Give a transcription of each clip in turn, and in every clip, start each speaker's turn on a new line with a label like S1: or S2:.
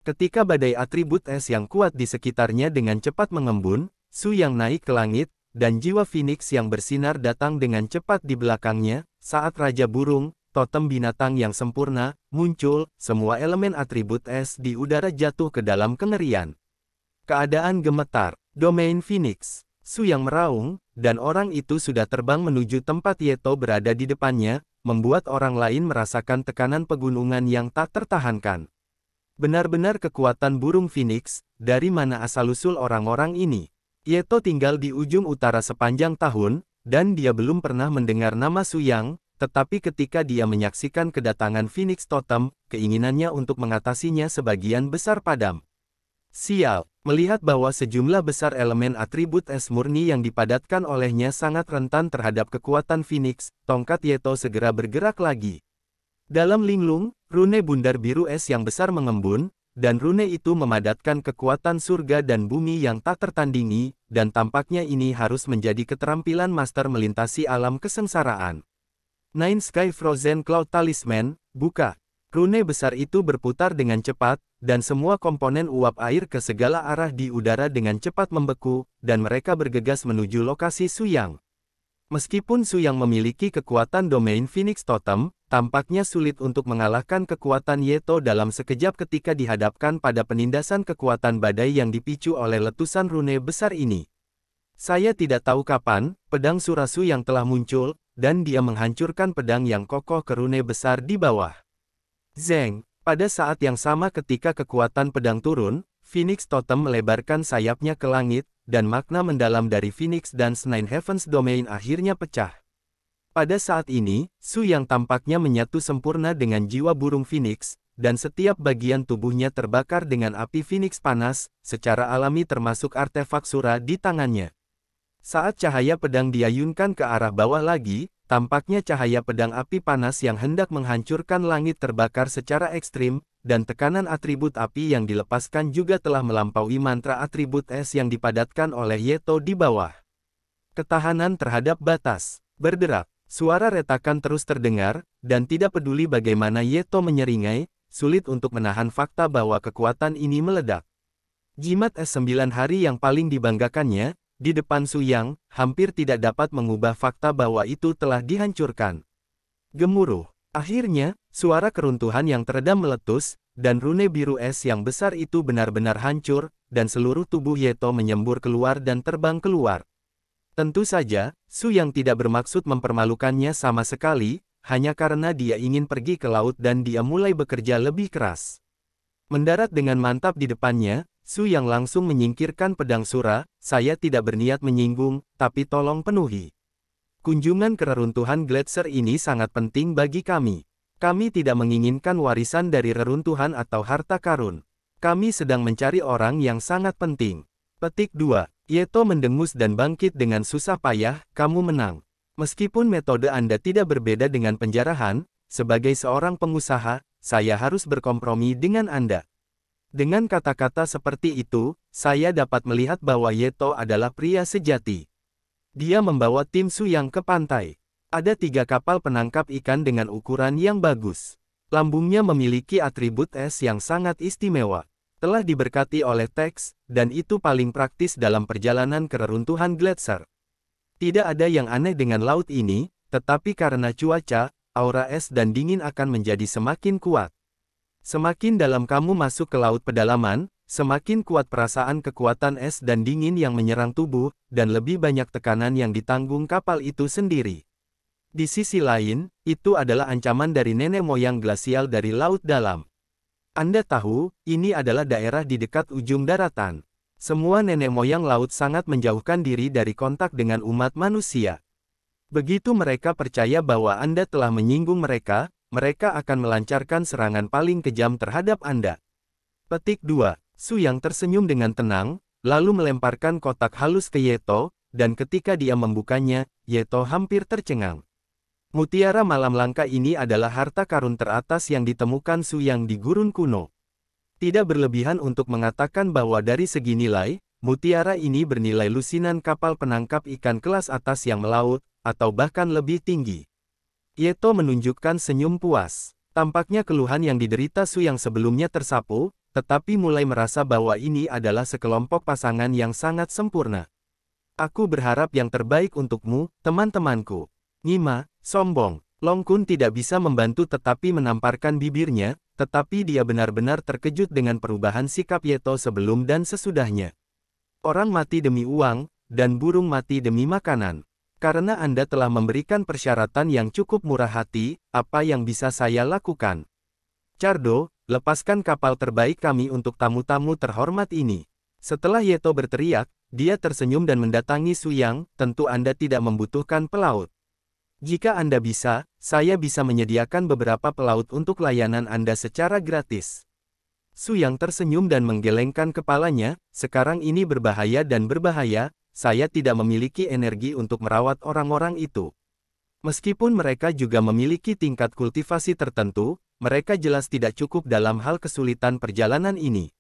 S1: Ketika badai atribut es yang kuat di sekitarnya dengan cepat mengembun, Su Yang naik ke langit, dan jiwa Phoenix yang bersinar datang dengan cepat di belakangnya. Saat Raja Burung, totem binatang yang sempurna, muncul, semua elemen atribut es di udara jatuh ke dalam kengerian. Keadaan gemetar. Domain Phoenix. Su Yang meraung, dan orang itu sudah terbang menuju tempat Yeto berada di depannya, membuat orang lain merasakan tekanan pegunungan yang tak tertahankan. Benar-benar kekuatan burung Phoenix, dari mana asal-usul orang-orang ini? Yeto tinggal di ujung utara sepanjang tahun, dan dia belum pernah mendengar nama Su Yang, tetapi ketika dia menyaksikan kedatangan Phoenix Totem, keinginannya untuk mengatasinya sebagian besar padam. Sial, melihat bahwa sejumlah besar elemen atribut es murni yang dipadatkan olehnya sangat rentan terhadap kekuatan Phoenix, tongkat Yeto segera bergerak lagi. Dalam linglung, rune bundar biru es yang besar mengembun, dan rune itu memadatkan kekuatan surga dan bumi yang tak tertandingi, dan tampaknya ini harus menjadi keterampilan master melintasi alam kesengsaraan. Nine Sky Frozen Cloud Talisman, buka. Rune besar itu berputar dengan cepat, dan semua komponen uap air ke segala arah di udara dengan cepat membeku, dan mereka bergegas menuju lokasi Su Yang. Meskipun Su Yang memiliki kekuatan domain Phoenix Totem, tampaknya sulit untuk mengalahkan kekuatan Yeto dalam sekejap ketika dihadapkan pada penindasan kekuatan badai yang dipicu oleh letusan rune besar ini. Saya tidak tahu kapan, pedang Surasu yang telah muncul, dan dia menghancurkan pedang yang kokoh ke rune besar di bawah. Zeng, pada saat yang sama ketika kekuatan pedang turun, Phoenix Totem melebarkan sayapnya ke langit, dan makna mendalam dari Phoenix dan Nine Heavens Domain akhirnya pecah. Pada saat ini, Su Yang tampaknya menyatu sempurna dengan jiwa burung Phoenix, dan setiap bagian tubuhnya terbakar dengan api Phoenix panas, secara alami termasuk artefak Sura di tangannya. Saat cahaya pedang diayunkan ke arah bawah lagi, tampaknya cahaya pedang api panas yang hendak menghancurkan langit terbakar secara ekstrim, dan tekanan atribut api yang dilepaskan juga telah melampaui mantra atribut es yang dipadatkan oleh Yeto di bawah. Ketahanan terhadap batas. Berderak. Suara retakan terus terdengar, dan tidak peduli bagaimana Yeto menyeringai, sulit untuk menahan fakta bahwa kekuatan ini meledak. Jimat es 9 hari yang paling dibanggakannya, di depan Su Yang, hampir tidak dapat mengubah fakta bahwa itu telah dihancurkan. Gemuruh. Akhirnya, suara keruntuhan yang teredam meletus, dan rune biru es yang besar itu benar-benar hancur, dan seluruh tubuh Yeto menyembur keluar dan terbang keluar. Tentu saja, Su Yang tidak bermaksud mempermalukannya sama sekali, hanya karena dia ingin pergi ke laut dan dia mulai bekerja lebih keras. Mendarat dengan mantap di depannya, Su Yang langsung menyingkirkan pedang Sura. Saya tidak berniat menyinggung, tapi tolong penuhi. Kunjungan ke reruntuhan Gletser ini sangat penting bagi kami. Kami tidak menginginkan warisan dari reruntuhan atau harta karun. Kami sedang mencari orang yang sangat penting. Petik 2. Yeto mendengus dan bangkit dengan susah payah, kamu menang. Meskipun metode Anda tidak berbeda dengan penjarahan, sebagai seorang pengusaha, saya harus berkompromi dengan Anda. Dengan kata-kata seperti itu, saya dapat melihat bahwa Yeto adalah pria sejati. Dia membawa tim Su Yang ke pantai. Ada 3 kapal penangkap ikan dengan ukuran yang bagus. Lambungnya memiliki atribut es yang sangat istimewa. Telah diberkati oleh teks, dan itu paling praktis dalam perjalanan ke reruntuhan Gletser. Tidak ada yang aneh dengan laut ini, tetapi karena cuaca, aura es dan dingin akan menjadi semakin kuat. Semakin dalam kamu masuk ke laut pedalaman, semakin kuat perasaan kekuatan es dan dingin yang menyerang tubuh, dan lebih banyak tekanan yang ditanggung kapal itu sendiri. Di sisi lain, itu adalah ancaman dari nenek moyang glasial dari laut dalam. Anda tahu, ini adalah daerah di dekat ujung daratan. Semua nenek moyang laut sangat menjauhkan diri dari kontak dengan umat manusia. Begitu mereka percaya bahwa Anda telah menyinggung mereka, mereka akan melancarkan serangan paling kejam terhadap Anda. Petik 2. Su Yang tersenyum dengan tenang, lalu melemparkan kotak halus ke Yeto, dan ketika dia membukanya, Yeto hampir tercengang. Mutiara malam langka ini adalah harta karun teratas yang ditemukan Su Yang di gurun kuno. Tidak berlebihan untuk mengatakan bahwa dari segi nilai, mutiara ini bernilai lusinan kapal penangkap ikan kelas atas yang melaut, atau bahkan lebih tinggi. Yeto menunjukkan senyum puas. Tampaknya keluhan yang diderita Su Yang sebelumnya tersapu, tetapi mulai merasa bahwa ini adalah sekelompok pasangan yang sangat sempurna. Aku berharap yang terbaik untukmu, teman-temanku. Ngima, sombong. Long Kun tidak bisa membantu tetapi menamparkan bibirnya, tetapi dia benar-benar terkejut dengan perubahan sikap Yeto sebelum dan sesudahnya. Orang mati demi uang, dan burung mati demi makanan. Karena Anda telah memberikan persyaratan yang cukup murah hati, apa yang bisa saya lakukan? Cardo, lepaskan kapal terbaik kami untuk tamu-tamu terhormat ini. Setelah Yeto berteriak, dia tersenyum dan mendatangi Su Yang, tentu Anda tidak membutuhkan pelaut. Jika Anda bisa, saya bisa menyediakan beberapa pelaut untuk layanan Anda secara gratis. Su Yang tersenyum dan menggelengkan kepalanya, sekarang ini berbahaya dan berbahaya, saya tidak memiliki energi untuk merawat orang-orang itu. Meskipun mereka juga memiliki tingkat kultivasi tertentu, mereka jelas tidak cukup dalam hal kesulitan perjalanan ini.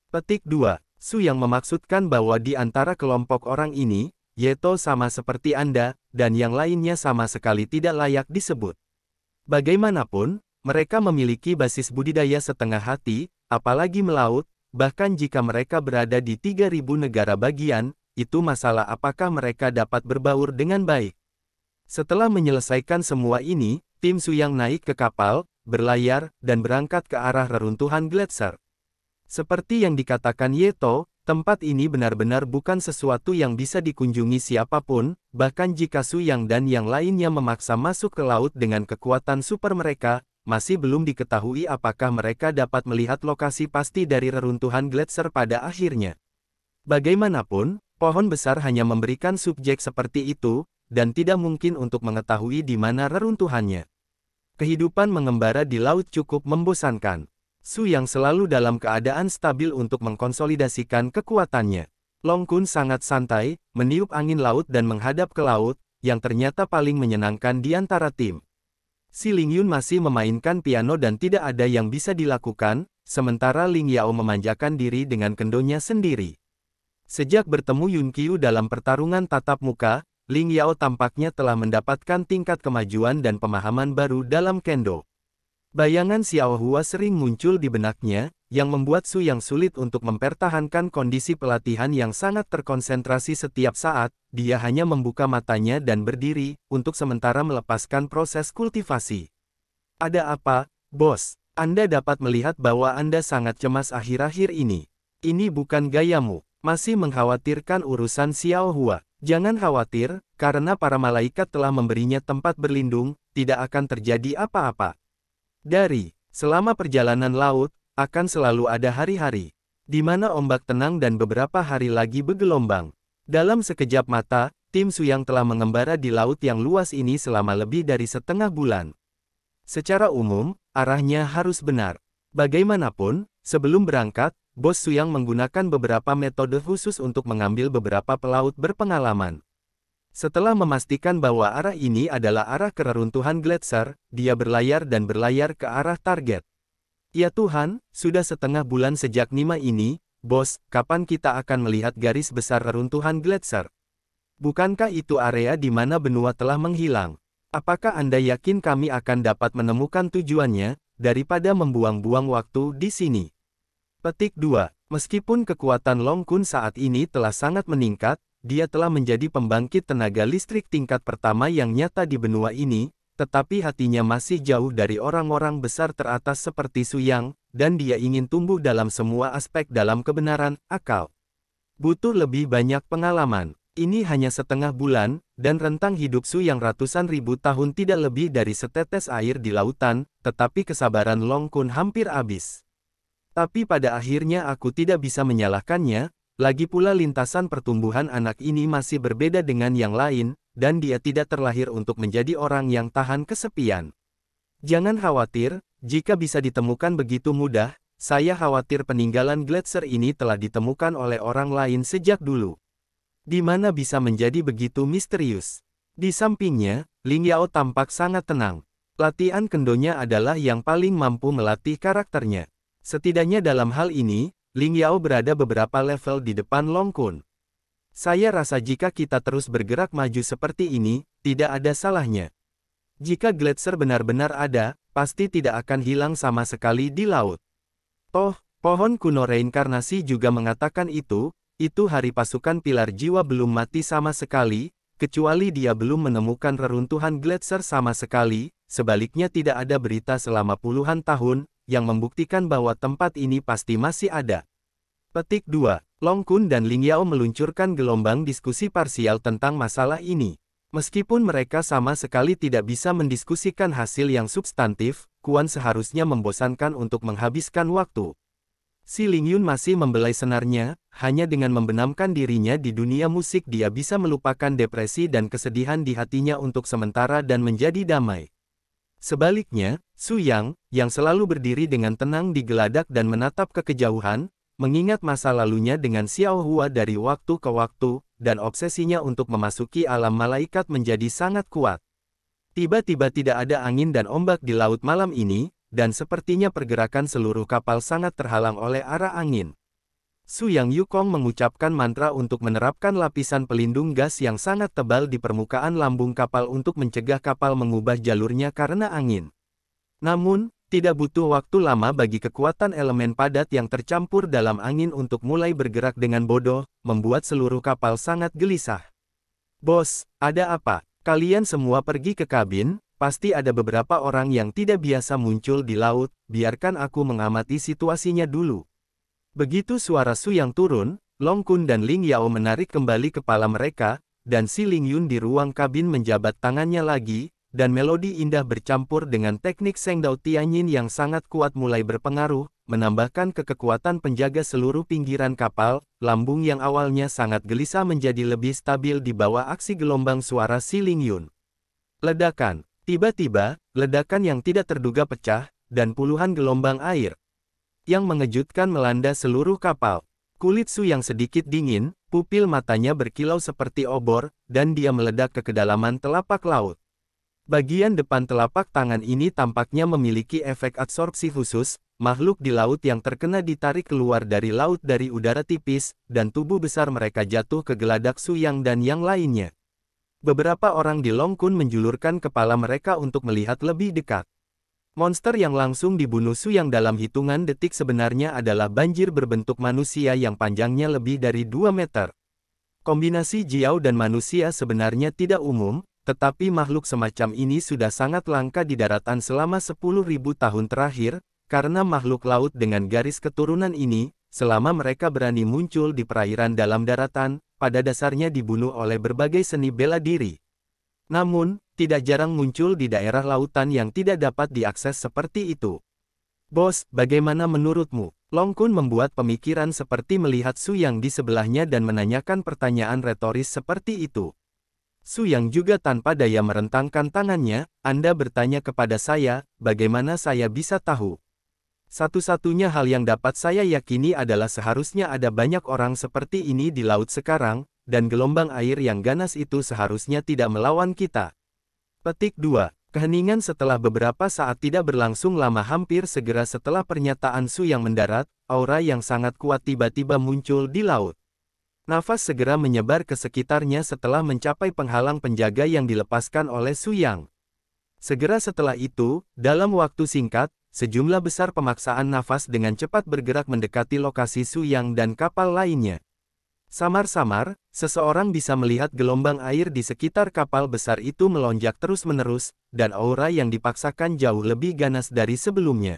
S1: Petik 2. Su Yang memaksudkan bahwa di antara kelompok orang ini, Yeto sama seperti Anda, dan yang lainnya sama sekali tidak layak disebut. Bagaimanapun, mereka memiliki basis budidaya setengah hati, apalagi melaut, bahkan jika mereka berada di 3.000 negara bagian, itu masalah apakah mereka dapat berbaur dengan baik. Setelah menyelesaikan semua ini, tim Su Yang naik ke kapal, berlayar, dan berangkat ke arah reruntuhan gletser. Seperti yang dikatakan Yeto, tempat ini benar-benar bukan sesuatu yang bisa dikunjungi siapapun, bahkan jika Su Yang dan yang lainnya memaksa masuk ke laut dengan kekuatan super mereka, masih belum diketahui apakah mereka dapat melihat lokasi pasti dari reruntuhan gletser pada akhirnya. Bagaimanapun, pohon besar hanya memberikan subjek seperti itu, dan tidak mungkin untuk mengetahui di mana reruntuhannya. Kehidupan mengembara di laut cukup membosankan. Su Yang selalu dalam keadaan stabil untuk mengkonsolidasikan kekuatannya. Long Kun sangat santai, meniup angin laut dan menghadap ke laut, yang ternyata paling menyenangkan di antara tim. Si Ling Yun masih memainkan piano dan tidak ada yang bisa dilakukan, sementara Ling Yao memanjakan diri dengan kendonya sendiri. Sejak bertemu Yun Qiu dalam pertarungan tatap muka, Ling Yao tampaknya telah mendapatkan tingkat kemajuan dan pemahaman baru dalam kendo. Bayangan Xiao Hua sering muncul di benaknya, yang membuat Su Yang sulit untuk mempertahankan kondisi pelatihan yang sangat terkonsentrasi setiap saat, dia hanya membuka matanya dan berdiri, untuk sementara melepaskan proses kultivasi. Ada apa, bos? Anda dapat melihat bahwa Anda sangat cemas akhir-akhir ini. Ini bukan gayamu. Masih mengkhawatirkan urusan Xiao Hua. Jangan khawatir, karena para malaikat telah memberinya tempat berlindung, tidak akan terjadi apa-apa. Selama perjalanan laut, akan selalu ada hari-hari, di mana ombak tenang dan beberapa hari lagi bergelombang. Dalam sekejap mata, tim Su Yang telah mengembara di laut yang luas ini selama lebih dari setengah bulan. Secara umum, arahnya harus benar. Bagaimanapun, sebelum berangkat, Bos Su Yang menggunakan beberapa metode khusus untuk mengambil beberapa pelaut berpengalaman. Setelah memastikan bahwa arah ini adalah arah ke reruntuhan gletser, dia berlayar dan berlayar ke arah target. Ya Tuhan, sudah setengah bulan sejak Nima ini, bos, kapan kita akan melihat garis besar reruntuhan gletser? Bukankah itu area di mana benua telah menghilang? Apakah Anda yakin kami akan dapat menemukan tujuannya, daripada membuang-buang waktu di sini? Petik 2. Meskipun kekuatan Long Kun saat ini telah sangat meningkat, dia telah menjadi pembangkit tenaga listrik tingkat pertama yang nyata di benua ini, tetapi hatinya masih jauh dari orang-orang besar teratas seperti Su Yang, dan dia ingin tumbuh dalam semua aspek dalam kebenaran, akal. Butuh lebih banyak pengalaman. Ini hanya setengah bulan, dan rentang hidup Su Yang ratusan ribu tahun tidak lebih dari setetes air di lautan, tetapi kesabaran Long Kun hampir habis. Tapi pada akhirnya aku tidak bisa menyalahkannya, lagi pula lintasan pertumbuhan anak ini masih berbeda dengan yang lain, dan dia tidak terlahir untuk menjadi orang yang tahan kesepian. Jangan khawatir, jika bisa ditemukan begitu mudah, saya khawatir peninggalan gletser ini telah ditemukan oleh orang lain sejak dulu. Di mana bisa menjadi begitu misterius? Di sampingnya, Ling Yao tampak sangat tenang. Latihan kendonya adalah yang paling mampu melatih karakternya. Setidaknya dalam hal ini, Ling Yao berada beberapa level di depan Long Kun. Saya rasa jika kita terus bergerak maju seperti ini, tidak ada salahnya. Jika gletser benar-benar ada, pasti tidak akan hilang sama sekali di laut. Toh, Pohon kuno reinkarnasi juga mengatakan itu hari pasukan pilar jiwa belum mati sama sekali, kecuali dia belum menemukan reruntuhan gletser sama sekali, sebaliknya tidak ada berita selama puluhan tahun, yang membuktikan bahwa tempat ini pasti masih ada. Petik 2. Long Kun dan Ling Yao meluncurkan gelombang diskusi parsial tentang masalah ini. Meskipun mereka sama sekali tidak bisa mendiskusikan hasil yang substantif, Kuan seharusnya membosankan untuk menghabiskan waktu. Si Ling Yun masih membelai senarnya, hanya dengan membenamkan dirinya di dunia musik dia bisa melupakan depresi dan kesedihan di hatinya untuk sementara dan menjadi damai. Sebaliknya, Su Yang, yang selalu berdiri dengan tenang di geladak dan menatap ke kejauhan, mengingat masa lalunya dengan Xiao Hua dari waktu ke waktu, dan obsesinya untuk memasuki alam malaikat menjadi sangat kuat. Tiba-tiba tidak ada angin dan ombak di laut malam ini, dan sepertinya pergerakan seluruh kapal sangat terhalang oleh arah angin. Su Yang Yukong mengucapkan mantra untuk menerapkan lapisan pelindung gas yang sangat tebal di permukaan lambung kapal untuk mencegah kapal mengubah jalurnya karena angin. Namun, tidak butuh waktu lama bagi kekuatan elemen padat yang tercampur dalam angin untuk mulai bergerak dengan bodoh, membuat seluruh kapal sangat gelisah. "Bos, ada apa? Kalian semua pergi ke kabin. Pasti ada beberapa orang yang tidak biasa muncul di laut, biarkan aku mengamati situasinya dulu." Begitu suara Su Yang turun, Long Kun dan Ling Yao menarik kembali kepala mereka, dan si Ling Yun di ruang kabin menjabat tangannya lagi, dan melodi indah bercampur dengan teknik Seng Dao Tianyin yang sangat kuat mulai berpengaruh, menambahkan kekuatan penjaga seluruh pinggiran kapal, lambung yang awalnya sangat gelisah menjadi lebih stabil di bawah aksi gelombang suara si Ling Yun. Ledakan. Tiba-tiba, ledakan yang tidak terduga pecah, dan puluhan gelombang air yang mengejutkan melanda seluruh kapal. Kulit Su yang sedikit dingin, pupil matanya berkilau seperti obor, dan dia meledak ke kedalaman telapak laut. Bagian depan telapak tangan ini tampaknya memiliki efek absorpsi khusus, makhluk di laut yang terkena ditarik keluar dari laut dari udara tipis, dan tubuh besar mereka jatuh ke geladak Su Yang dan yang lainnya. Beberapa orang di Long Kun menjulurkan kepala mereka untuk melihat lebih dekat. Monster yang langsung dibunuh Su Yang dalam hitungan detik sebenarnya adalah banjir berbentuk manusia yang panjangnya lebih dari 2 meter. Kombinasi Jiao dan manusia sebenarnya tidak umum, tetapi makhluk semacam ini sudah sangat langka di daratan selama 10.000 tahun terakhir, karena makhluk laut dengan garis keturunan ini, selama mereka berani muncul di perairan dalam daratan, pada dasarnya dibunuh oleh berbagai seni bela diri. Namun, tidak jarang muncul di daerah lautan yang tidak dapat diakses seperti itu. "Bos, bagaimana menurutmu?" Long Kun membuat pemikiran seperti melihat Su Yang di sebelahnya dan menanyakan pertanyaan retoris seperti itu. Su Yang juga tanpa daya merentangkan tangannya, "Anda bertanya kepada saya, bagaimana saya bisa tahu? Satu-satunya hal yang dapat saya yakini adalah seharusnya ada banyak orang seperti ini di laut sekarang, dan gelombang air yang ganas itu seharusnya tidak melawan kita." Petik 2. Keheningan setelah beberapa saat tidak berlangsung lama. Hampir segera setelah pernyataan Su Yang mendarat, aura yang sangat kuat tiba-tiba muncul di laut. Nafas segera menyebar ke sekitarnya setelah mencapai penghalang penjaga yang dilepaskan oleh Su Yang. Segera setelah itu, dalam waktu singkat, sejumlah besar pemaksaan nafas dengan cepat bergerak mendekati lokasi Su Yang dan kapal lainnya. Samar-samar, seseorang bisa melihat gelombang air di sekitar kapal besar itu melonjak terus-menerus, dan aura yang dipaksakan jauh lebih ganas dari sebelumnya.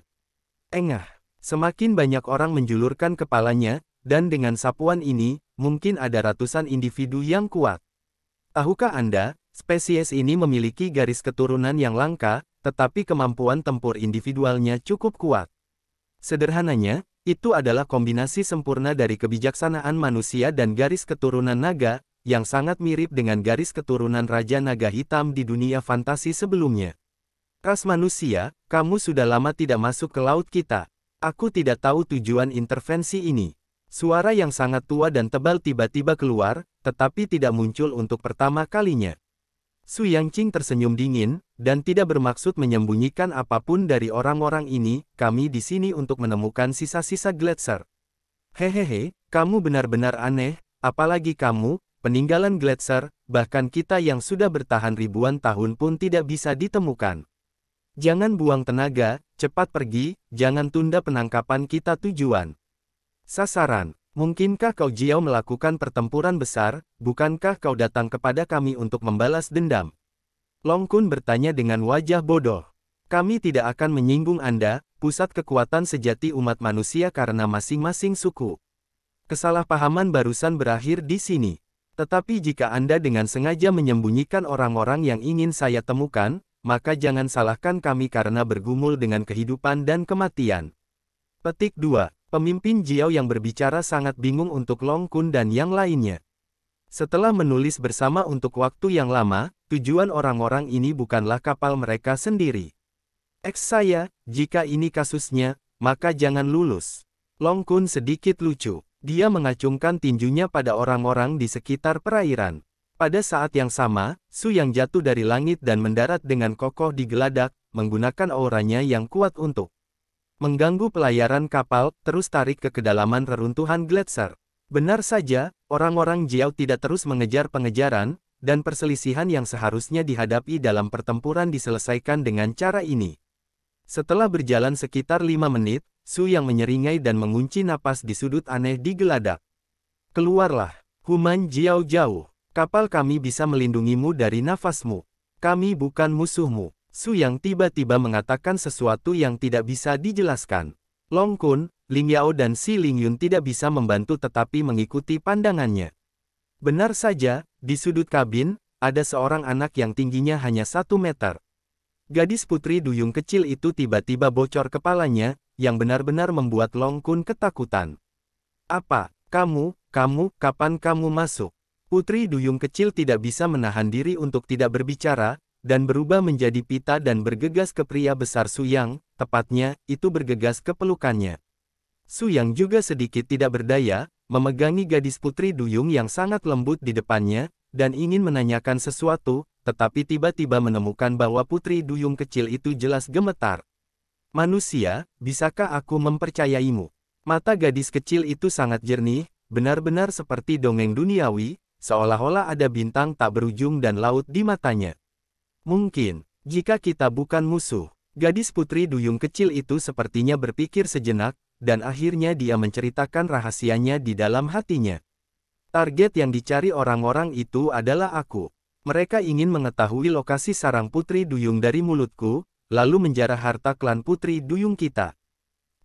S1: Engah, semakin banyak orang menjulurkan kepalanya, dan dengan sapuan ini, mungkin ada ratusan individu yang kuat. Tahukah Anda, spesies ini memiliki garis keturunan yang langka, tetapi kemampuan tempur individualnya cukup kuat. Sederhananya, itu adalah kombinasi sempurna dari kebijaksanaan manusia dan garis keturunan naga, yang sangat mirip dengan garis keturunan Raja Naga Hitam di dunia fantasi sebelumnya. "Ras manusia, kamu sudah lama tidak masuk ke laut kita. Aku tidak tahu tujuan intervensi ini." Suara yang sangat tua dan tebal tiba-tiba keluar, tetapi tidak muncul untuk pertama kalinya. Su Yangqing tersenyum dingin, dan tidak bermaksud menyembunyikan apapun dari orang-orang ini. "Kami di sini untuk menemukan sisa-sisa gletser." "Hehehe, kamu benar-benar aneh, apalagi kamu, peninggalan gletser, bahkan kita yang sudah bertahan ribuan tahun pun tidak bisa ditemukan." Jangan buang tenaga, cepat pergi, jangan tunda penangkapan kita tujuan. Sasaran. Mungkinkah kau Jiao melakukan pertempuran besar, bukankah kau datang kepada kami untuk membalas dendam? Long Kun bertanya dengan wajah bodoh. Kami tidak akan menyinggung Anda, pusat kekuatan sejati umat manusia karena masing-masing suku. Kesalahpahaman barusan berakhir di sini. Tetapi jika Anda dengan sengaja menyembunyikan orang-orang yang ingin saya temukan, maka jangan salahkan kami karena bergumul dengan kehidupan dan kematian. Petik 2. Pemimpin Jiao yang berbicara sangat bingung untuk Long Kun dan yang lainnya. Setelah menulis bersama untuk waktu yang lama, tujuan orang-orang ini bukanlah kapal mereka sendiri. Saya, jika ini kasusnya, maka jangan lulus. Long Kun sedikit lucu. Dia mengacungkan tinjunya pada orang-orang di sekitar perairan. Pada saat yang sama, Su yang jatuh dari langit dan mendarat dengan kokoh di geladak, menggunakan auranya yang kuat untuk mengganggu pelayaran kapal, terus tarik ke kedalaman reruntuhan gletser. Benar saja, orang-orang Jiao tidak terus mengejar pengejaran, dan perselisihan yang seharusnya dihadapi dalam pertempuran diselesaikan dengan cara ini. Setelah berjalan sekitar 5 menit, Su yang menyeringai dan mengunci napas di sudut aneh di geladak. Keluarlah, Human Jiao jauh. Kapal kami bisa melindungimu dari nafasmu. Kami bukan musuhmu. Su yang tiba-tiba mengatakan sesuatu yang tidak bisa dijelaskan. Long Kun, Ling Yao dan Si Lingyun tidak bisa membantu tetapi mengikuti pandangannya. Benar saja, di sudut kabin, ada seorang anak yang tingginya hanya 1 meter. Gadis putri duyung kecil itu tiba-tiba bocor kepalanya, yang benar-benar membuat Long Kun ketakutan. Apa, kapan kamu masuk? Putri duyung kecil tidak bisa menahan diri untuk tidak berbicara, dan berubah menjadi pita dan bergegas ke pria besar Su Yang, tepatnya, itu bergegas ke pelukannya. Su Yang juga sedikit tidak berdaya, memegangi gadis putri duyung yang sangat lembut di depannya, dan ingin menanyakan sesuatu, tetapi tiba-tiba menemukan bahwa putri duyung kecil itu jelas gemetar. Manusia, bisakah aku mempercayaimu? Mata gadis kecil itu sangat jernih, benar-benar seperti dongeng duniawi, seolah-olah ada bintang tak berujung dan laut di matanya. Mungkin, jika kita bukan musuh, gadis putri duyung kecil itu sepertinya berpikir sejenak, dan akhirnya dia menceritakan rahasianya di dalam hatinya. Target yang dicari orang-orang itu adalah aku. Mereka ingin mengetahui lokasi sarang putri duyung dari mulutku, lalu menjarah harta klan putri duyung kita.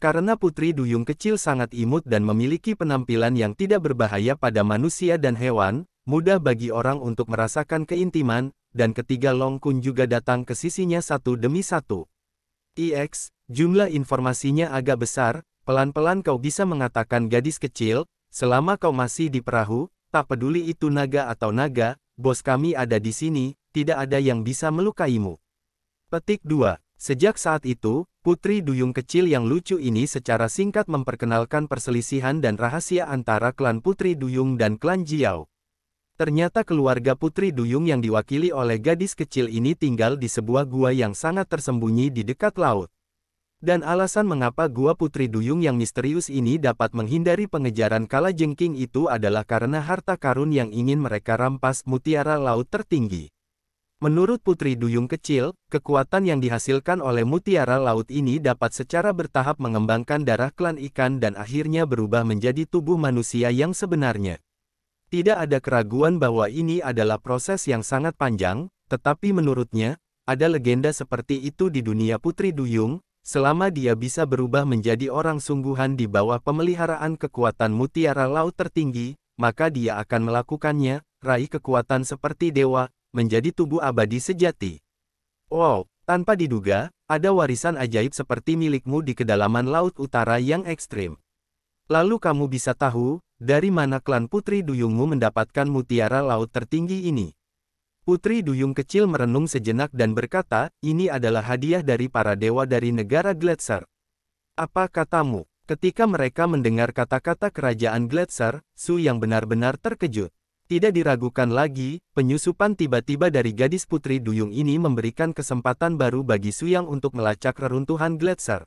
S1: Karena putri duyung kecil sangat imut dan memiliki penampilan yang tidak berbahaya pada manusia dan hewan, mudah bagi orang untuk merasakan keintiman, dan ketiga Long Kun juga datang ke sisinya satu demi satu. Jumlah informasinya agak besar, pelan-pelan kau bisa mengatakan gadis kecil, selama kau masih di perahu, tak peduli itu naga atau naga, bos kami ada di sini, tidak ada yang bisa melukaimu. Petik 2. Sejak saat itu, putri duyung kecil yang lucu ini secara singkat memperkenalkan perselisihan dan rahasia antara klan putri duyung dan klan Jiao. Ternyata keluarga putri duyung yang diwakili oleh gadis kecil ini tinggal di sebuah gua yang sangat tersembunyi di dekat laut. Dan alasan mengapa gua putri duyung yang misterius ini dapat menghindari pengejaran kalajengking itu adalah karena harta karun yang ingin mereka rampas mutiara laut tertinggi. Menurut putri duyung kecil, kekuatan yang dihasilkan oleh mutiara laut ini dapat secara bertahap mengembangkan darah klan ikan dan akhirnya berubah menjadi tubuh manusia yang sebenarnya. Tidak ada keraguan bahwa ini adalah proses yang sangat panjang, tetapi menurutnya, ada legenda seperti itu di dunia putri duyung, selama dia bisa berubah menjadi orang sungguhan di bawah pemeliharaan kekuatan mutiara laut tertinggi, maka dia akan melakukannya, raih kekuatan seperti dewa, menjadi tubuh abadi sejati. Wow, tanpa diduga, ada warisan ajaib seperti milikmu di kedalaman laut utara yang ekstrim. Lalu kamu bisa tahu, dari mana klan putri duyungmu mendapatkan mutiara laut tertinggi ini? Putri duyung kecil merenung sejenak dan berkata, ini adalah hadiah dari para dewa dari negara Gletser. Apa katamu? Ketika mereka mendengar kata-kata kerajaan Gletser, Su yang benar-benar terkejut. Tidak diragukan lagi, penyusupan tiba-tiba dari gadis putri duyung ini memberikan kesempatan baru bagi Su Yang untuk melacak reruntuhan Gletser.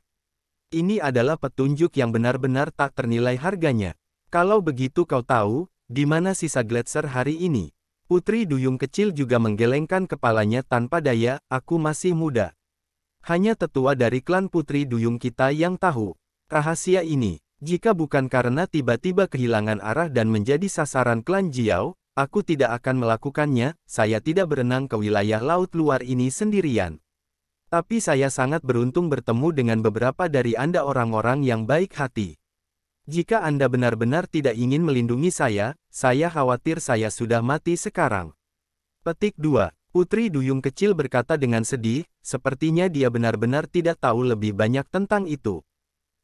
S1: Ini adalah petunjuk yang benar-benar tak ternilai harganya. Kalau begitu kau tahu, di mana sisa Gletser hari ini? Putri duyung kecil juga menggelengkan kepalanya tanpa daya, aku masih muda. Hanya tetua dari klan Putri Duyung kita yang tahu rahasia ini. Jika bukan karena tiba-tiba kehilangan arah dan menjadi sasaran klan Jiao, aku tidak akan melakukannya. Saya tidak berenang ke wilayah laut luar ini sendirian. Tapi saya sangat beruntung bertemu dengan beberapa dari Anda orang-orang yang baik hati. Jika Anda benar-benar tidak ingin melindungi saya khawatir saya sudah mati sekarang. Petik 2. Putri Duyung kecil berkata dengan sedih, sepertinya dia benar-benar tidak tahu lebih banyak tentang itu.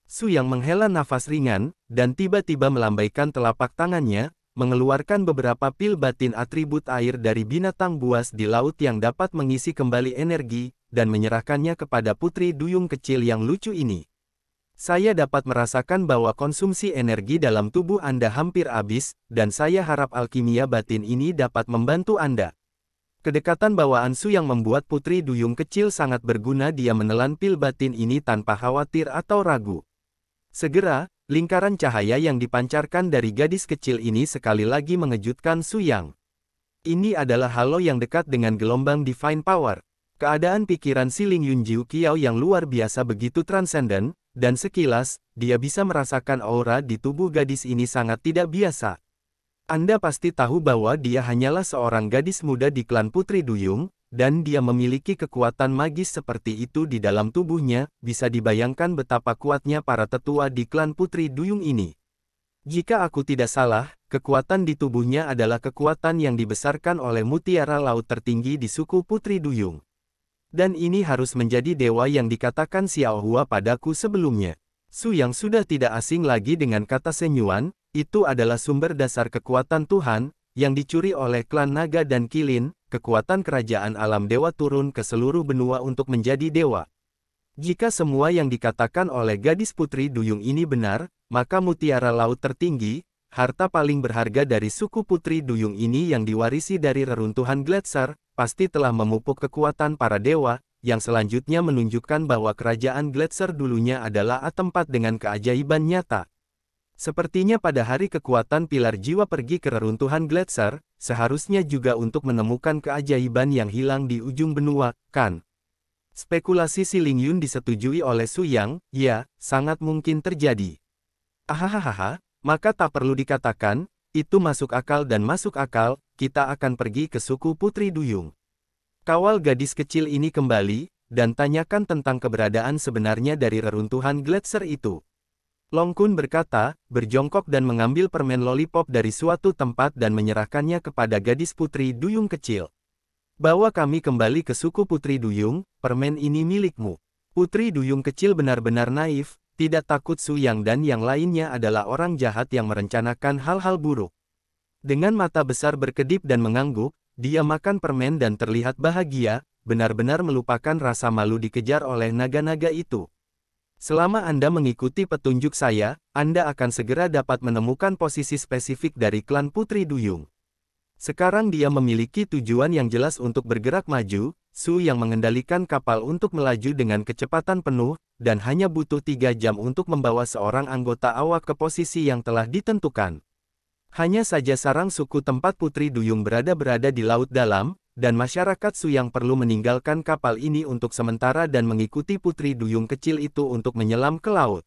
S1: Su Yang menghela nafas ringan, dan tiba-tiba melambaikan telapak tangannya, mengeluarkan beberapa pil batin atribut air dari binatang buas di laut yang dapat mengisi kembali energi, dan menyerahkannya kepada Putri Duyung kecil yang lucu ini. Saya dapat merasakan bahwa konsumsi energi dalam tubuh Anda hampir habis, dan saya harap alkimia batin ini dapat membantu Anda. Kedekatan bawaan Su yang membuat Putri Duyung kecil sangat berguna. Dia menelan pil batin ini tanpa khawatir atau ragu. Segera, lingkaran cahaya yang dipancarkan dari gadis kecil ini sekali lagi mengejutkan Su Yang. Ini adalah halo yang dekat dengan gelombang Divine Power. Keadaan pikiran si Ling Yunjiu Qiao yang luar biasa begitu transenden, dan sekilas, dia bisa merasakan aura di tubuh gadis ini sangat tidak biasa. Anda pasti tahu bahwa dia hanyalah seorang gadis muda di klan Putri Duyung, dan dia memiliki kekuatan magis seperti itu di dalam tubuhnya. Bisa dibayangkan betapa kuatnya para tetua di klan Putri Duyung ini. Jika aku tidak salah, kekuatan di tubuhnya adalah kekuatan yang dibesarkan oleh mutiara laut tertinggi di suku Putri Duyung. Dan ini harus menjadi dewa yang dikatakan Xiao Hua padaku sebelumnya. Su Yang sudah tidak asing lagi dengan kata senyuan, itu adalah sumber dasar kekuatan Tuhan, yang dicuri oleh klan naga dan kilin. Kekuatan kerajaan alam dewa turun ke seluruh benua untuk menjadi dewa. Jika semua yang dikatakan oleh gadis Putri Duyung ini benar, maka mutiara laut tertinggi, harta paling berharga dari suku Putri Duyung ini yang diwarisi dari reruntuhan Gletser, pasti telah memupuk kekuatan para dewa, yang selanjutnya menunjukkan bahwa kerajaan Gletser dulunya adalah tempat dengan keajaiban nyata. Sepertinya pada hari kekuatan pilar jiwa pergi ke reruntuhan Gletser, seharusnya juga untuk menemukan keajaiban yang hilang di ujung benua, kan? Spekulasi si Ling Yun disetujui oleh Su Yang. Ya, sangat mungkin terjadi. Ahahaha, maka tak perlu dikatakan, itu masuk akal dan masuk akal, kita akan pergi ke suku Putri Duyung. Kawal gadis kecil ini kembali, dan tanyakan tentang keberadaan sebenarnya dari reruntuhan Gletser itu. Long Kun berkata, berjongkok dan mengambil permen lollipop dari suatu tempat dan menyerahkannya kepada gadis Putri Duyung kecil. Bawa kami kembali ke suku Putri Duyung, permen ini milikmu. Putri Duyung kecil benar-benar naif, tidak takut Su Yang dan yang lainnya adalah orang jahat yang merencanakan hal-hal buruk. Dengan mata besar berkedip dan mengangguk, dia makan permen dan terlihat bahagia, benar-benar melupakan rasa malu dikejar oleh naga-naga itu. Selama Anda mengikuti petunjuk saya, Anda akan segera dapat menemukan posisi spesifik dari klan Putri Duyung. Sekarang dia memiliki tujuan yang jelas untuk bergerak maju. Su yang mengendalikan kapal untuk melaju dengan kecepatan penuh, dan hanya butuh 3 jam untuk membawa seorang anggota awak ke posisi yang telah ditentukan. Hanya saja sarang suku tempat Putri Duyung berada di laut dalam, dan masyarakat Su yang perlu meninggalkan kapal ini untuk sementara dan mengikuti Putri Duyung kecil itu untuk menyelam ke laut.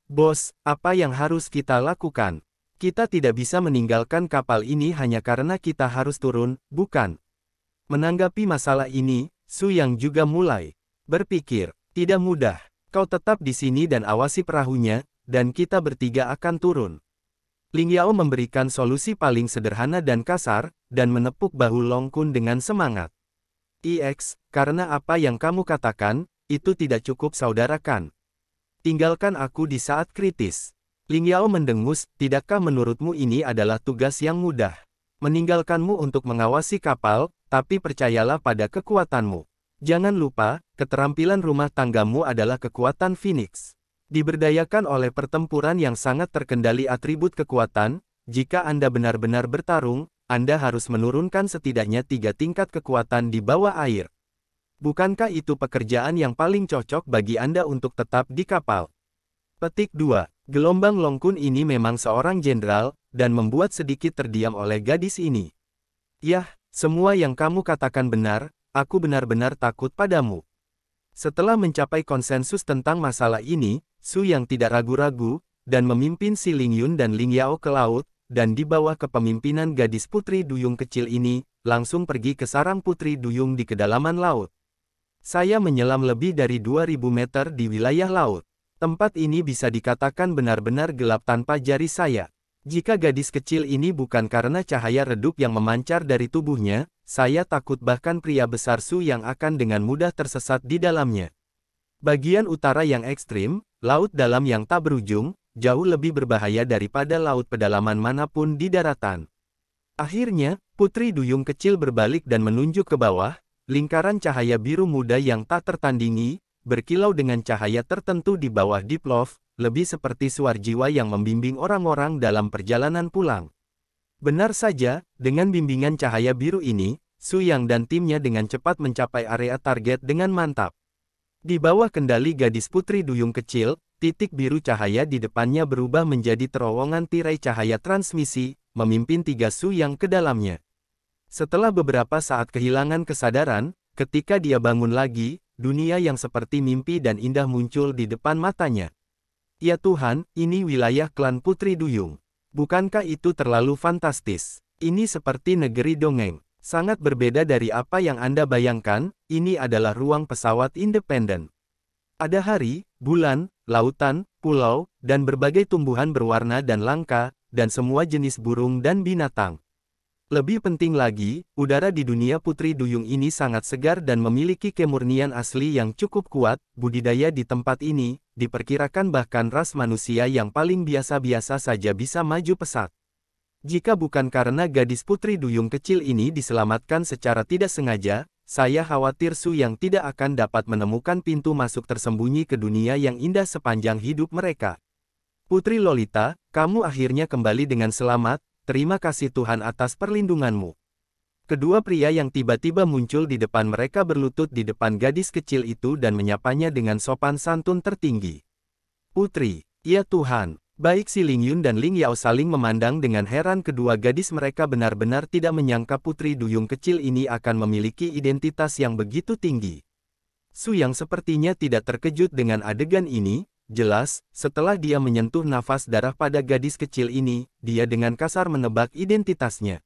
S1: Bos, apa yang harus kita lakukan? Kita tidak bisa meninggalkan kapal ini hanya karena kita harus turun, bukan? Menanggapi masalah ini, Su yang juga mulai berpikir, tidak mudah. Kau tetap di sini dan awasi perahunya, dan kita bertiga akan turun. Ling Yao memberikan solusi paling sederhana dan kasar, dan menepuk bahu Long Kun dengan semangat. Karena apa yang kamu katakan, itu tidak cukup saudara kan? Tinggalkan aku di saat kritis. Ling Yao mendengus, tidakkah menurutmu ini adalah tugas yang mudah? Meninggalkanmu untuk mengawasi kapal, tapi percayalah pada kekuatanmu. Jangan lupa, keterampilan rumah tanggamu adalah kekuatan Phoenix. Diberdayakan oleh pertempuran yang sangat terkendali atribut kekuatan, jika Anda benar-benar bertarung, Anda harus menurunkan setidaknya 3 tingkat kekuatan di bawah air. Bukankah itu pekerjaan yang paling cocok bagi Anda untuk tetap di kapal? Petik 2. Gelombang Long Kun ini memang seorang jenderal, dan membuat sedikit terdiam oleh gadis ini. Yah, semua yang kamu katakan benar, aku benar-benar takut padamu. Setelah mencapai konsensus tentang masalah ini, Su Yang tidak ragu-ragu, dan memimpin si Ling Yun dan Ling Yao ke laut, dan di bawah kepemimpinan gadis putri duyung kecil ini, langsung pergi ke sarang putri duyung di kedalaman laut. Saya menyelam lebih dari 2000 meter di wilayah laut. Tempat ini bisa dikatakan benar-benar gelap tanpa jari saya. Jika gadis kecil ini bukan karena cahaya redup yang memancar dari tubuhnya, saya takut bahkan pria besar Su yang akan dengan mudah tersesat di dalamnya. Bagian utara yang ekstrim, laut dalam yang tak berujung, jauh lebih berbahaya daripada laut pedalaman manapun di daratan. Akhirnya, putri duyung kecil berbalik dan menunjuk ke bawah, lingkaran cahaya biru muda yang tak tertandingi, berkilau dengan cahaya tertentu di bawah Deep Love, lebih seperti suar jiwa yang membimbing orang-orang dalam perjalanan pulang. Benar saja, dengan bimbingan cahaya biru ini, Su Yang dan timnya dengan cepat mencapai area target dengan mantap. Di bawah kendali gadis putri duyung kecil, titik biru cahaya di depannya berubah menjadi terowongan tirai cahaya transmisi, memimpin 3 Su Yang ke dalamnya. Setelah beberapa saat kehilangan kesadaran, ketika dia bangun lagi, dunia yang seperti mimpi dan indah muncul di depan matanya. Ya Tuhan, ini wilayah klan putri duyung. Bukankah itu terlalu fantastis? Ini seperti negeri dongeng. Sangat berbeda dari apa yang Anda bayangkan, ini adalah ruang pesawat independen. Ada hari, bulan, lautan, pulau, dan berbagai tumbuhan berwarna dan langka, dan semua jenis burung dan binatang. Lebih penting lagi, udara di dunia putri duyung ini sangat segar dan memiliki kemurnian asli yang cukup kuat. Budidaya di tempat ini, diperkirakan bahkan ras manusia yang paling biasa-biasa saja bisa maju pesat. Jika bukan karena gadis putri duyung kecil ini diselamatkan secara tidak sengaja, saya khawatir Su Yang tidak akan dapat menemukan pintu masuk tersembunyi ke dunia yang indah sepanjang hidup mereka. Putri Lolita, kamu akhirnya kembali dengan selamat, terima kasih Tuhan atas perlindunganmu. Kedua pria yang tiba-tiba muncul di depan mereka berlutut di depan gadis kecil itu dan menyapanya dengan sopan santun tertinggi. Putri, ya Tuhan. Baik si Ling Yun dan Ling Yao saling memandang dengan heran. Kedua gadis mereka benar-benar tidak menyangka putri duyung kecil ini akan memiliki identitas yang begitu tinggi. Su Yang sepertinya tidak terkejut dengan adegan ini, jelas, setelah dia menyentuh nafas darah pada gadis kecil ini, dia dengan kasar menebak identitasnya.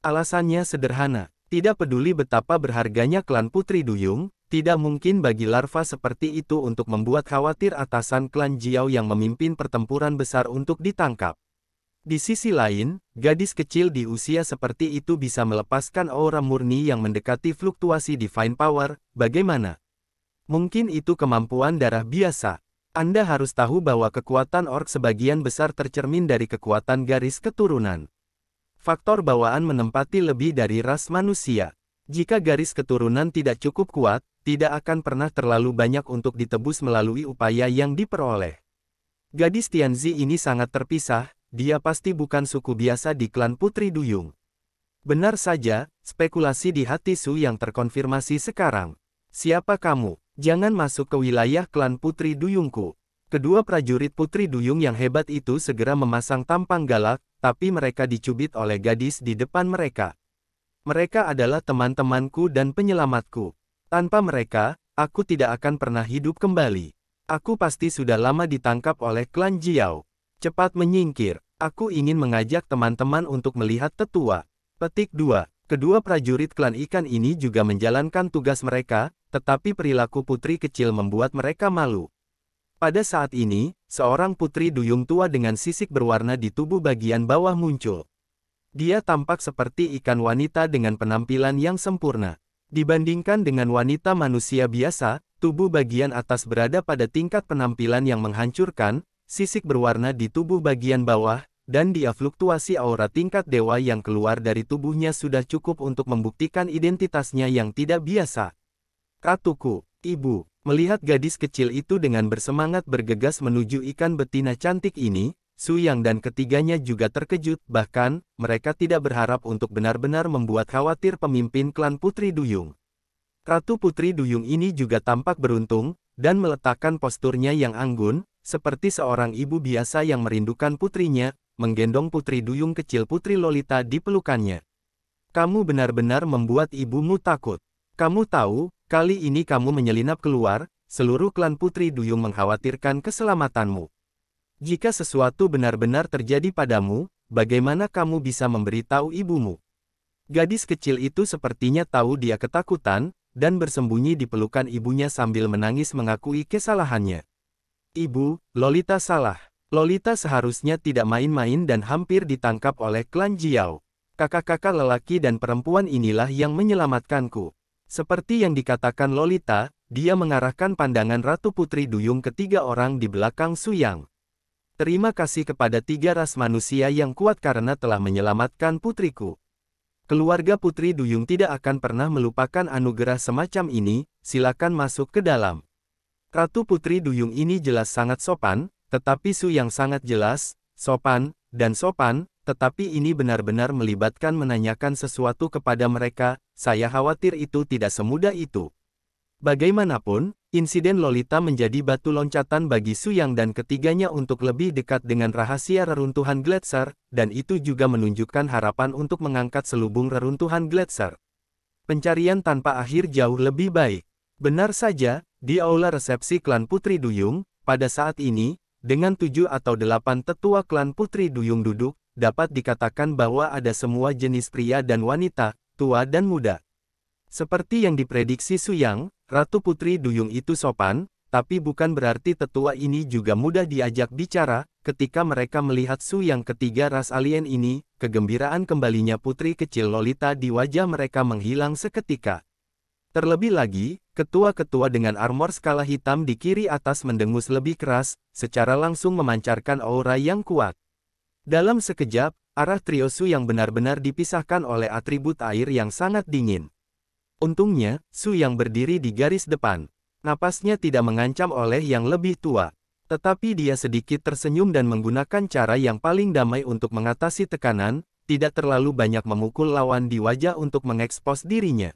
S1: Alasannya sederhana, tidak peduli betapa berharganya klan putri duyung, tidak mungkin bagi larva seperti itu untuk membuat khawatir atasan klan Jiao yang memimpin pertempuran besar untuk ditangkap. Di sisi lain, gadis kecil di usia seperti itu bisa melepaskan aura murni yang mendekati fluktuasi divine power. Bagaimana? Mungkin itu kemampuan darah biasa. Anda harus tahu bahwa kekuatan orc sebagian besar tercermin dari kekuatan garis keturunan. Faktor bawaan menempati lebih dari ras manusia. Jika garis keturunan tidak cukup kuat, tidak akan pernah terlalu banyak untuk ditebus melalui upaya yang diperoleh. Gadis Tianzi ini sangat terpisah, dia pasti bukan suku biasa di klan putri duyung. Benar saja, spekulasi di hati Su Yang terkonfirmasi sekarang. Siapa kamu? Jangan masuk ke wilayah klan putri duyungku. Kedua prajurit putri duyung yang hebat itu segera memasang tampang galak, tapi mereka dicubit oleh gadis di depan mereka. Mereka adalah teman-temanku dan penyelamatku. Tanpa mereka, aku tidak akan pernah hidup kembali. Aku pasti sudah lama ditangkap oleh klan Jiao. Cepat menyingkir. Aku ingin mengajak teman-teman untuk melihat tetua. Petik 2. Kedua prajurit klan ikan ini juga menjalankan tugas mereka, tetapi perilaku putri kecil membuat mereka malu. Pada saat ini, seorang putri duyung tua dengan sisik berwarna di tubuh bagian bawah muncul. Dia tampak seperti ikan wanita dengan penampilan yang sempurna. Dibandingkan dengan wanita manusia biasa, tubuh bagian atas berada pada tingkat penampilan yang menghancurkan, sisik berwarna di tubuh bagian bawah, dan dia fluktuasi aura tingkat dewa yang keluar dari tubuhnya sudah cukup untuk membuktikan identitasnya yang tidak biasa. Ratuku, ibu, melihat gadis kecil itu dengan bersemangat bergegas menuju ikan betina cantik ini, Su Yang dan ketiganya juga terkejut, bahkan, mereka tidak berharap untuk benar-benar membuat khawatir pemimpin klan Putri Duyung. Ratu Putri Duyung ini juga tampak beruntung, dan meletakkan posturnya yang anggun, seperti seorang ibu biasa yang merindukan putrinya, menggendong Putri Duyung kecil Putri Lolita di pelukannya. Kamu benar-benar membuat ibumu takut. Kamu tahu, Kali ini kamu menyelinap keluar, seluruh klan Putri Duyung mengkhawatirkan keselamatanmu. Jika sesuatu benar-benar terjadi padamu, bagaimana kamu bisa memberitahu ibumu? Gadis kecil itu sepertinya tahu dia ketakutan, dan bersembunyi di pelukan ibunya sambil menangis mengakui kesalahannya. Ibu, Lolita salah. Lolita seharusnya tidak main-main dan hampir ditangkap oleh klan Jiao. Kakak-kakak lelaki dan perempuan inilah yang menyelamatkanku. Seperti yang dikatakan Lolita, dia mengarahkan pandangan Ratu Putri Duyung ke 3 orang di belakang Su Yang. Terima kasih kepada 3 ras manusia yang kuat karena telah menyelamatkan putriku. Keluarga Putri Duyung tidak akan pernah melupakan anugerah semacam ini, silakan masuk ke dalam. Ratu Putri Duyung ini jelas sangat sopan, tetapi Su yang sangat jelas, sopan, tetapi ini benar-benar melibatkan menanyakan sesuatu kepada mereka, saya khawatir itu tidak semudah itu. Bagaimanapun, insiden Lolita menjadi batu loncatan bagi Su Yang dan ketiganya untuk lebih dekat dengan rahasia reruntuhan Gletser, dan itu juga menunjukkan harapan untuk mengangkat selubung reruntuhan Gletser. Pencarian tanpa akhir jauh lebih baik. Benar saja, di aula resepsi klan Putri Duyung, pada saat ini, dengan 7 atau 8 tetua klan Putri Duyung duduk, dapat dikatakan bahwa ada semua jenis pria dan wanita, tua dan muda. Seperti yang diprediksi Su Yang, Ratu Putri Duyung itu sopan, tapi bukan berarti tetua ini juga mudah diajak bicara. Ketika mereka melihat Su Yang ketiga ras alien ini, kegembiraan kembalinya putri kecil Lolita di wajah mereka menghilang seketika. Terlebih lagi, ketua-ketua dengan armor skala hitam di kiri atas mendengus lebih keras, secara langsung memancarkan aura yang kuat. Dalam sekejap, arah trio Su yang benar-benar dipisahkan oleh atribut air yang sangat dingin. Untungnya, Su yang berdiri di garis depan. Napasnya tidak mengancam oleh yang lebih tua. Tetapi dia sedikit tersenyum dan menggunakan cara yang paling damai untuk mengatasi tekanan, tidak terlalu banyak memukul lawan di wajah untuk mengekspos dirinya.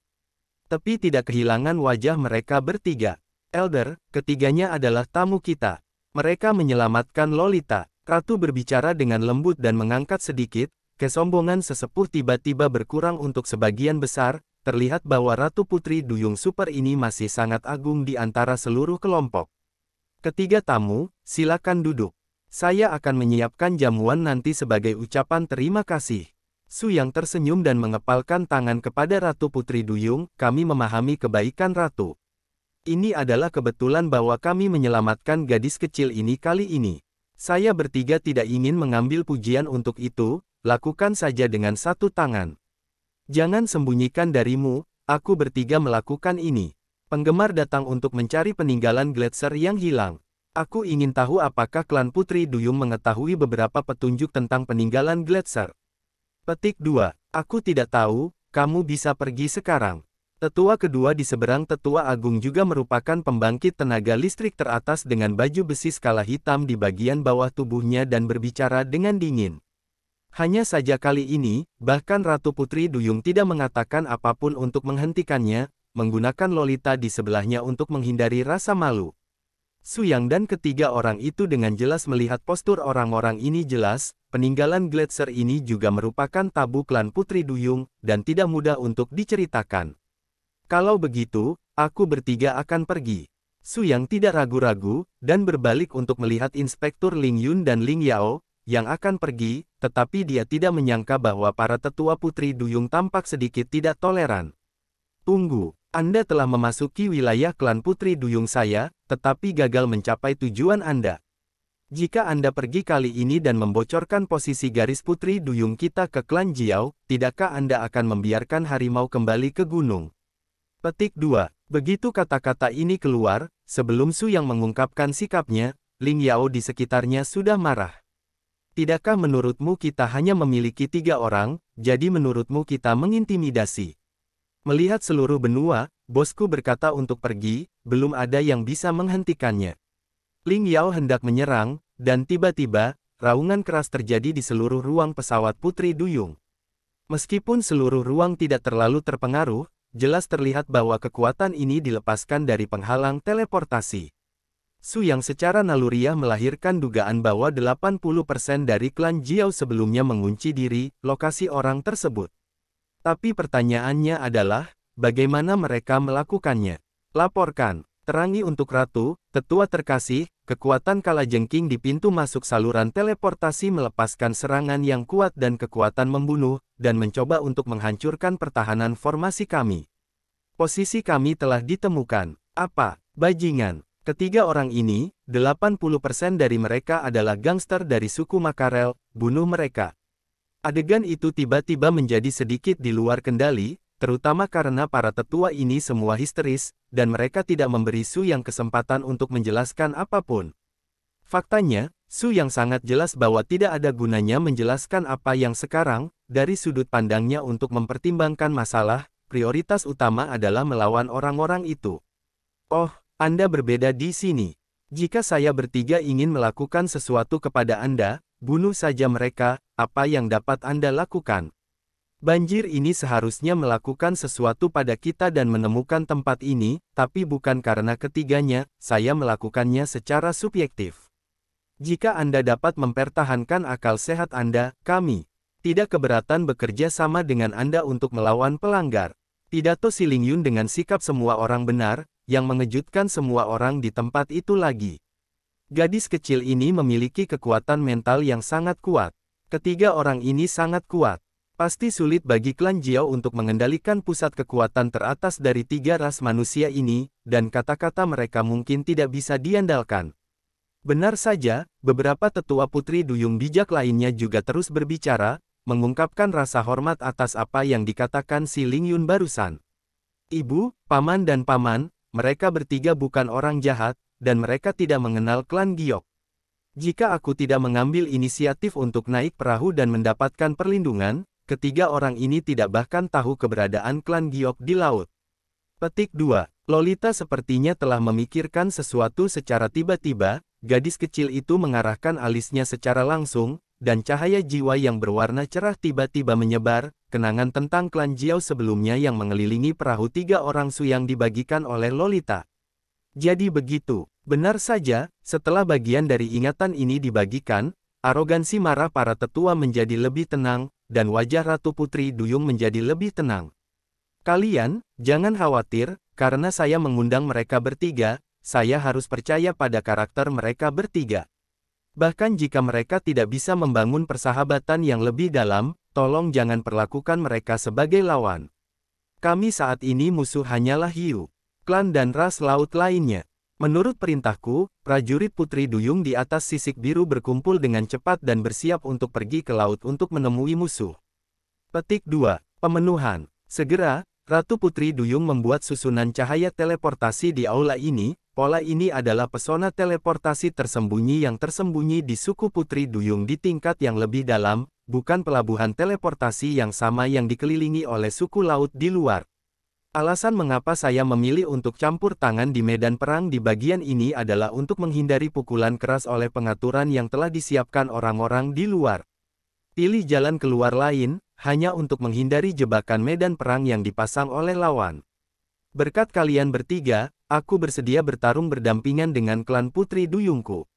S1: Tapi tidak kehilangan wajah mereka bertiga. Elder, ketiganya adalah tamu kita. Mereka menyelamatkan Lolita. Ratu berbicara dengan lembut dan mengangkat sedikit, kesombongan sesepuh tiba-tiba berkurang untuk sebagian besar. Terlihat bahwa Ratu Putri Duyung Super ini masih sangat agung di antara seluruh kelompok. Ketiga tamu, silakan duduk. Saya akan menyiapkan jamuan nanti sebagai ucapan terima kasih. Su yang tersenyum dan mengepalkan tangan kepada Ratu Putri Duyung, kami memahami kebaikan Ratu. Ini adalah kebetulan bahwa kami menyelamatkan gadis kecil ini kali ini. Saya bertiga tidak ingin mengambil pujian untuk itu, lakukan saja dengan satu tangan. Jangan sembunyikan darimu, aku bertiga melakukan ini. Penggemar datang untuk mencari peninggalan Gletser yang hilang. Aku ingin tahu apakah klan Putri Duyung mengetahui beberapa petunjuk tentang peninggalan Gletser. Petik 2. Aku tidak tahu, kamu bisa pergi sekarang. Tetua kedua di seberang Tetua Agung juga merupakan pembangkit tenaga listrik teratas dengan baju besi skala hitam di bagian bawah tubuhnya dan berbicara dengan dingin. Hanya saja kali ini, bahkan Ratu Putri Duyung tidak mengatakan apapun untuk menghentikannya, menggunakan Lolita di sebelahnya untuk menghindari rasa malu. Su Yang dan ketiga orang itu dengan jelas melihat postur orang-orang ini jelas, peninggalan Gletser ini juga merupakan tabu klan Putri Duyung, dan tidak mudah untuk diceritakan. Kalau begitu, aku bertiga akan pergi. Su Yang tidak ragu-ragu, dan berbalik untuk melihat Inspektur Ling Yun dan Ling Yao, yang akan pergi, tetapi dia tidak menyangka bahwa para tetua Putri Duyung tampak sedikit tidak toleran. Tunggu, Anda telah memasuki wilayah klan Putri Duyung saya, tetapi gagal mencapai tujuan Anda. Jika Anda pergi kali ini dan membocorkan posisi garis Putri Duyung kita ke klan Jiao, tidakkah Anda akan membiarkan harimau kembali ke gunung? Petik 2. Begitu kata-kata ini keluar, sebelum Su yang mengungkapkan sikapnya, Ling Yao di sekitarnya sudah marah. Tidakkah menurutmu kita hanya memiliki 3 orang, jadi menurutmu kita mengintimidasi? Melihat seluruh benua, bosku berkata untuk pergi, belum ada yang bisa menghentikannya. Ling Yao hendak menyerang, dan tiba-tiba, raungan keras terjadi di seluruh ruang pesawat Putri Duyung. Meskipun seluruh ruang tidak terlalu terpengaruh, jelas terlihat bahwa kekuatan ini dilepaskan dari penghalang teleportasi. Su yang secara naluriah melahirkan dugaan bahwa 80% dari klan Jiao sebelumnya mengunci diri, lokasi orang tersebut. Tapi pertanyaannya adalah, bagaimana mereka melakukannya? Laporkan. Terangi untuk Ratu, Tetua terkasih, kekuatan kalajengking di pintu masuk saluran teleportasi melepaskan serangan yang kuat dan kekuatan membunuh, dan mencoba untuk menghancurkan pertahanan formasi kami. Posisi kami telah ditemukan. Apa, bajingan? Ketiga orang ini, 80% dari mereka adalah gangster dari suku Makarel, bunuh mereka. Adegan itu tiba-tiba menjadi sedikit di luar kendali, terutama karena para tetua ini semua histeris, dan mereka tidak memberi Su Yang kesempatan untuk menjelaskan apapun. Faktanya, Su Yang sangat jelas bahwa tidak ada gunanya menjelaskan apa yang sekarang, dari sudut pandangnya untuk mempertimbangkan masalah, prioritas utama adalah melawan orang-orang itu. Oh, Anda berbeda di sini. Jika saya bertiga ingin melakukan sesuatu kepada Anda, bunuh saja mereka, apa yang dapat Anda lakukan? Banjir ini seharusnya melakukan sesuatu pada kita dan menemukan tempat ini, tapi bukan karena ketiganya, saya melakukannya secara subjektif. Jika Anda dapat mempertahankan akal sehat Anda, kami tidak keberatan bekerja sama dengan Anda untuk melawan pelanggar. Pidato Si Lingyun dengan sikap semua orang benar, yang mengejutkan semua orang di tempat itu lagi. Gadis kecil ini memiliki kekuatan mental yang sangat kuat. Ketiga orang ini sangat kuat. Pasti sulit bagi klan Jiao untuk mengendalikan pusat kekuatan teratas dari tiga ras manusia ini, dan kata-kata mereka mungkin tidak bisa diandalkan. Benar saja, beberapa tetua putri duyung bijak lainnya juga terus berbicara, mengungkapkan rasa hormat atas apa yang dikatakan Si Lingyun barusan. Ibu, paman dan paman, mereka bertiga bukan orang jahat, dan mereka tidak mengenal klan Giok. Jika aku tidak mengambil inisiatif untuk naik perahu dan mendapatkan perlindungan, ketiga orang ini tidak bahkan tahu keberadaan klan Giok di laut. Petik 2. Lolita sepertinya telah memikirkan sesuatu secara tiba-tiba, gadis kecil itu mengarahkan alisnya secara langsung, dan cahaya jiwa yang berwarna cerah tiba-tiba menyebar, kenangan tentang klan Jiao sebelumnya yang mengelilingi perahu tiga orang Su yang dibagikan oleh Lolita. Jadi begitu, benar saja, setelah bagian dari ingatan ini dibagikan, arogansi marah para tetua menjadi lebih tenang, dan wajah Ratu Putri Duyung menjadi lebih tenang. Kalian, jangan khawatir, karena saya mengundang mereka bertiga, saya harus percaya pada karakter mereka bertiga. Bahkan jika mereka tidak bisa membangun persahabatan yang lebih dalam, tolong jangan perlakukan mereka sebagai lawan. Kami saat ini musuh hanyalah hiu, klan dan ras laut lainnya. Menurut perintahku, prajurit Putri Duyung di atas sisik biru berkumpul dengan cepat dan bersiap untuk pergi ke laut untuk menemui musuh. Petik 2. Pemenuhan. Segera, Ratu Putri Duyung membuat susunan cahaya teleportasi di aula ini. Pola ini adalah pesona teleportasi tersembunyi yang tersembunyi di suku Putri Duyung di tingkat yang lebih dalam, bukan pelabuhan teleportasi yang sama yang dikelilingi oleh suku laut di luar. Alasan mengapa saya memilih untuk campur tangan di medan perang di bagian ini adalah untuk menghindari pukulan keras oleh pengaturan yang telah disiapkan orang-orang di luar. Pilih jalan keluar lain, hanya untuk menghindari jebakan medan perang yang dipasang oleh lawan. Berkat kalian bertiga, aku bersedia bertarung berdampingan dengan klan Putri Duyungku.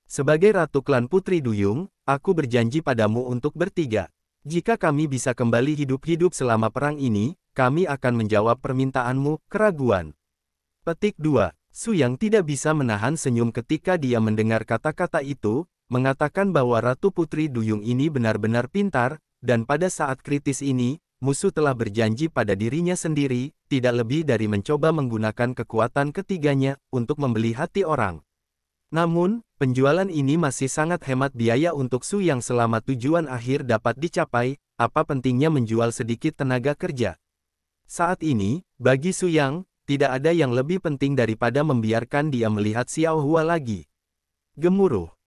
S1: Sebagai Ratu klan Putri Duyung, aku berjanji padamu untuk bertiga. Jika kami bisa kembali hidup-hidup selama perang ini, kami akan menjawab permintaanmu, keraguan. Petik 2. Su Yang tidak bisa menahan senyum ketika dia mendengar kata-kata itu, mengatakan bahwa Ratu Putri Duyung ini benar-benar pintar, dan pada saat kritis ini, musuh telah berjanji pada dirinya sendiri, tidak lebih dari mencoba menggunakan kekuatan ketiganya, untuk membeli hati orang. Namun, penjualan ini masih sangat hemat biaya untuk Su Yang selama tujuan akhir dapat dicapai, apa pentingnya menjual sedikit tenaga kerja. Saat ini, bagi Su Yang, tidak ada yang lebih penting daripada membiarkan dia melihat Xiao Hua lagi. Gemuruh.